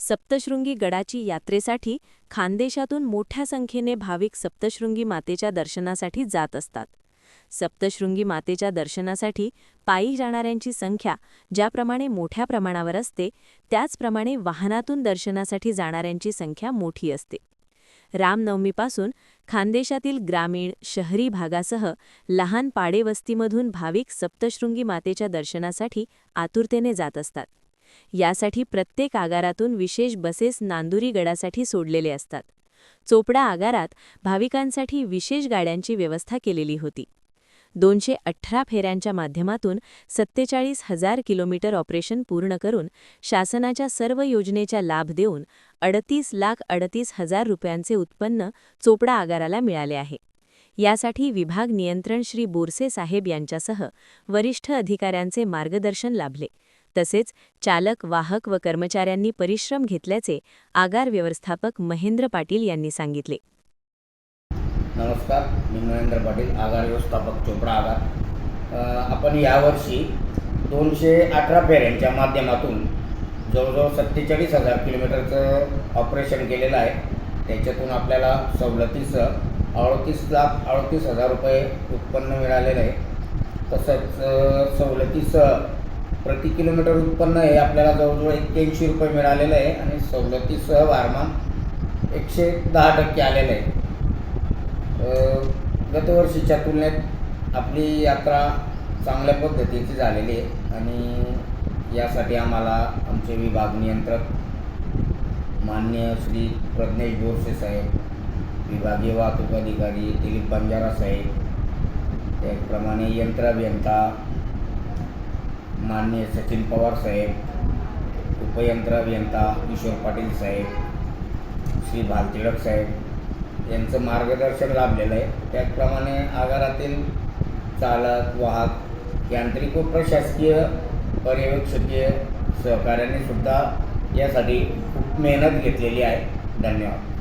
सप्तशृंगी गडाची यात्रेसाठी खानदेशातून मोठ्या संख्येने भाविक सप्तशृंगी मातेच्या दर्शनासाठी जात असतात. सप्तशृंगी मातेच्या दर्शनासाठी पायी जाणाऱ्यांची संख्या ज्याप्रमाणे मोठ्या प्रमाणावर असते, त्याचप्रमाणे वाहनातून दर्शनासाठी जाणाऱ्यांची संख्या मोठी असते. रामनवमीपासून खानदेशातील ग्रामीण, शहरी भागासह लहान पाडेवस्तीमधून भाविक सप्तशृंगी मातेच्या दर्शनासाठी आतुरतेने जात असतात. यासाठी प्रत्येक आगारातून विशेष बसेस नांदुरी गडासाठी सोडलेले असतात. चोपडा आगारात भाविकांसाठी विशेष गाड्यांची व्यवस्था केलेली होती. 218 फेऱ्यांच्या माध्यमातून 47,000 किलोमीटर ऑपरेशन पूर्ण करून शासनाच्या सर्व योजनेचा लाभ देऊन 38,38,000 रुपयांचे उत्पन्न चोपडा आगाराला मिळाले आहे. यासाठी विभाग नियंत्रण श्री बोरसे साहेब यांच्यासह वरिष्ठ अधिकाऱ्यांचे मार्गदर्शन लाभले. तसेच चालक, वाहक व कर्मचाऱ्यांनी परिश्रम घेतल्याचे आगार व्यवस्थापक महेंद्र पाटील यांनी सांगितले. नमस्कार, मी महेंद्र पाटील, आगार व्यवस्थापक चोपडा आगार. आपण यावर्षी 218 फेऱ्यांच्या माध्यमातून जवळजवळ 47,000 किलोमीटरचं ऑपरेशन केलेलं आहे. त्याच्यातून आपल्याला सवलतीसह 38,38,000 रुपये उत्पन्न मिळालेलं आहे. तसंच सवलतीसह प्रति किलोमीटर उत्पन्न हे आपल्याला जवळजवळ 81 रुपये मिळालेलं आहे आणि सवलतीसह वारमान 110% आलेलं आहे. गतवर्षीच्या तुलनेत आपली यात्रा चांगल्या पद्धतीची झालेली आहे आणि यासाठी आम्हाला आमचे विभाग नियंत्रक माननीय श्री प्रज्ञेश बोरसे साहेब, विभागीय वाहतूक अधिकारी दिलीप बंजारा साहेब, त्याचप्रमाणे यंत्र अभियंता माननीय सचिन पवार साहेब, उपयंत्र अभियंता किशोर पाटील साहेब, श्री भालतिलक साहेब यांचं मार्गदर्शन लाभलेलं आहे. त्याचप्रमाणे आगारातील चालक, वाहक, यांत्रिक व प्रशासकीय पर्यवेक्षकीय सहकार्याने सुद्धा यासाठी खूप मेहनत घेतलेली आहे. धन्यवाद.